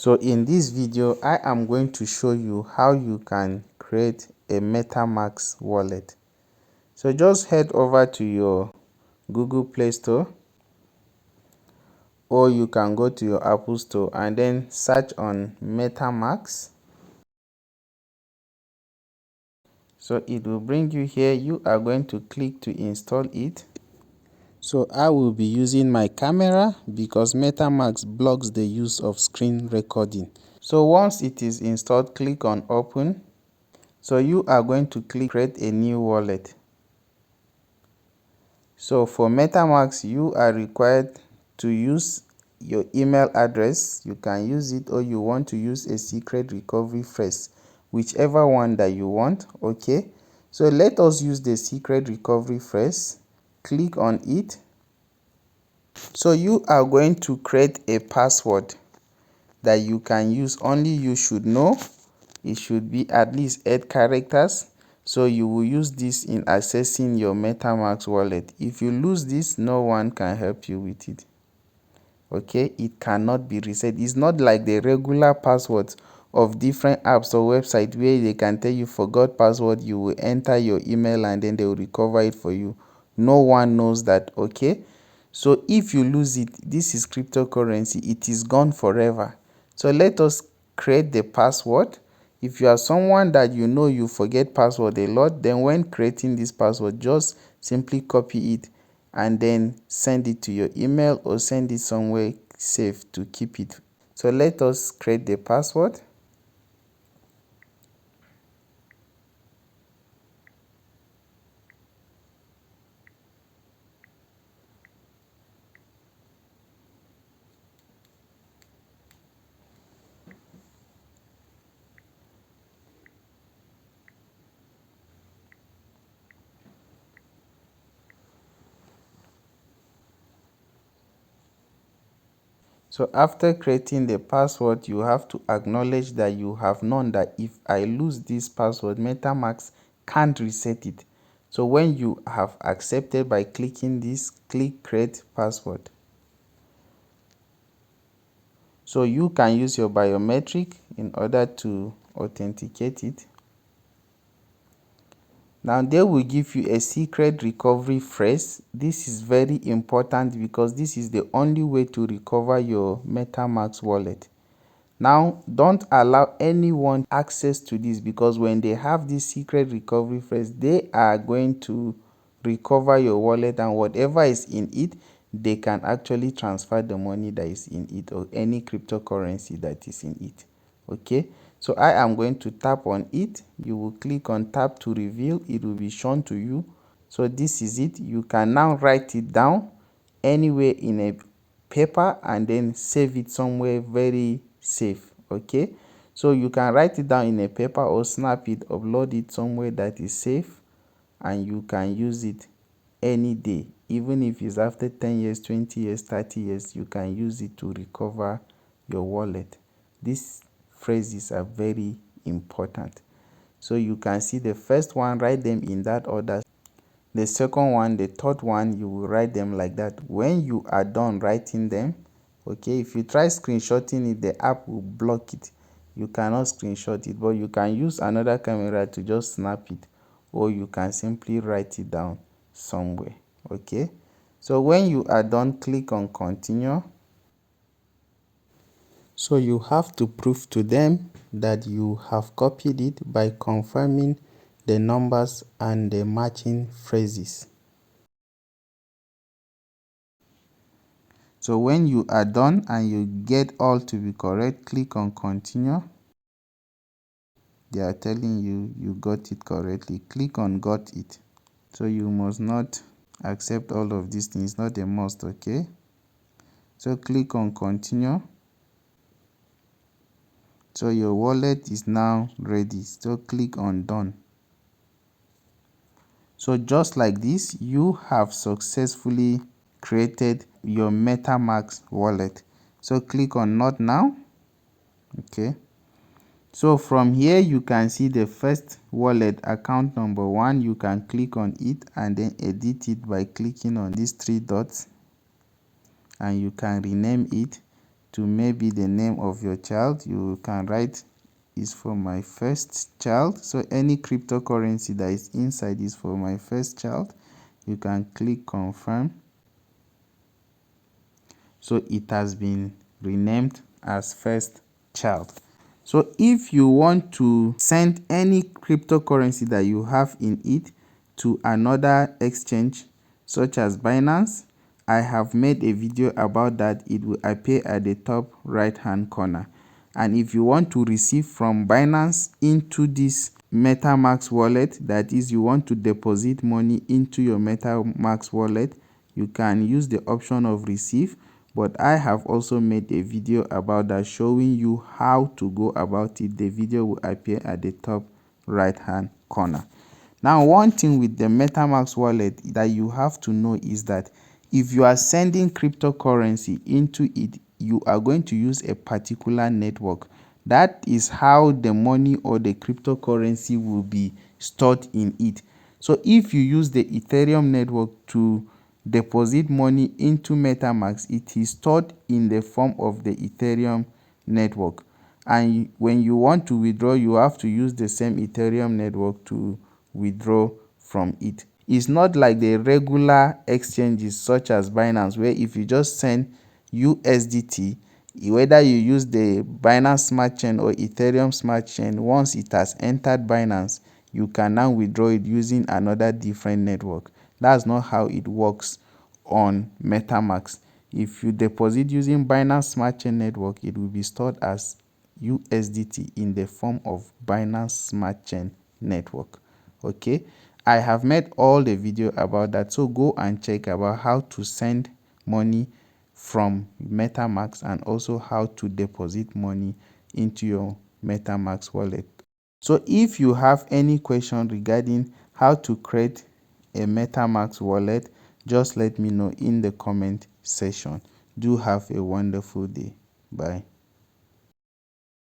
So in this video, I am going to show you how you can create a MetaMask wallet. So just head over to your Google Play Store, or you can go to your Apple Store and then search on MetaMask. So it will bring you here. You are going to click to install it. So I will be using my camera because MetaMask blocks the use of screen recording. So once it is installed, click on open. So you are going to click create a new wallet. So for MetaMask, you are required to use your email address. You can use it, or you want to use a secret recovery phrase, whichever one that you want. Okay, so let us use the secret recovery phrase. Click on it. So you are going to create a password that you can use, only you should know. It should be at least 8 characters. So you will use this in accessing your MetaMask wallet. If you lose this, no one can help you with it. Okay, it cannot be reset. It's not like the regular passwords of different apps or websites where they can tell you forgot password, you will enter your email and then they will recover it for you. No one knows that. Okay, so if you lose it, this is cryptocurrency, it is gone forever. So let us create the password. If you are someone that you know you forget password a lot, then when creating this password, just simply copy it and then send it to your email or send it somewhere safe to keep it. So let us create the password. So after creating the password, you have to acknowledge that you have known that if I lose this password, MetaMask can't reset it. So when you have accepted by clicking this, click create password. So you can use your biometric in order to authenticate it. Now they will give you a secret recovery phrase. This is very important because this is the only way to recover your MetaMask wallet. Now don't allow anyone access to this, because when they have this secret recovery phrase, they are going to recover your wallet, and whatever is in it, they can actually transfer the money that is in it or any cryptocurrency that is in it. Okay, so I am going to tap on it. You will click on tap to reveal. It will be shown to you. So this is it. You can now write it down anywhere in a paper and then save it somewhere very safe. Okay, so you can write it down in a paper or snap it, upload it somewhere that is safe, and you can use it any day. Even if it's after 10 years, 20 years, 30 years, you can use it to recover your wallet. These phrases are very important. So you can see the first one, write them in that order. The second one, the third one, you will write them like that. When you are done writing them, okay, if you try screenshotting it, the app will block it. You cannot screenshot it, but you can use another camera to just snap it, or you can simply write it down somewhere. Okay, so when you are done, click on continue. So you have to prove to them that you have copied it by confirming the numbers and the matching phrases. So when you are done and you get all to be correct, click on continue. They are telling you you got it correctly. Click on got it. So you must not accept all of these things, not a must. Okay, so click on continue. So your wallet is now ready. So click on done. So just like this, you have successfully created your MetaMask wallet. So click on not now. Okay, so from here you can see the first wallet, account number 1. You can click on it and then edit it by clicking on these 3 dots, and you can rename it. to maybe the name of your child. You can write is for my first child. So any cryptocurrency that is inside is for my first child. You can click confirm. So it has been renamed as first child. So if you want to send any cryptocurrency that you have in it to another exchange such as Binance, I have made a video about that. It will appear at the top right hand corner. And if you want to receive from Binance into this MetaMask wallet, that is, you want to deposit money into your MetaMask wallet, you can use the option of receive. But I have also made a video about that, showing you how to go about it. The video will appear at the top right hand corner. Now, one thing with the MetaMask wallet that you have to know is that if you are sending cryptocurrency into it, you are going to use a particular network. That is how the money or the cryptocurrency will be stored in it. So if you use the Ethereum network to deposit money into MetaMask, it is stored in the form of the Ethereum network. And when you want to withdraw, you have to use the same Ethereum network to withdraw from it. It's not like the regular exchanges such as Binance, where if you just send USDT, whether you use the Binance Smart Chain or Ethereum Smart Chain, once it has entered Binance, you can now withdraw it using another different network. That's not how it works on MetaMask. If you deposit using Binance Smart Chain network, it will be stored as USDT in the form of Binance Smart Chain network. Okay, I have made all the video about that, so go and check about how to send money from MetaMask and also how to deposit money into your MetaMask wallet. So if you have any question regarding how to create a MetaMask wallet, just let me know in the comment section. Do have a wonderful day. Bye.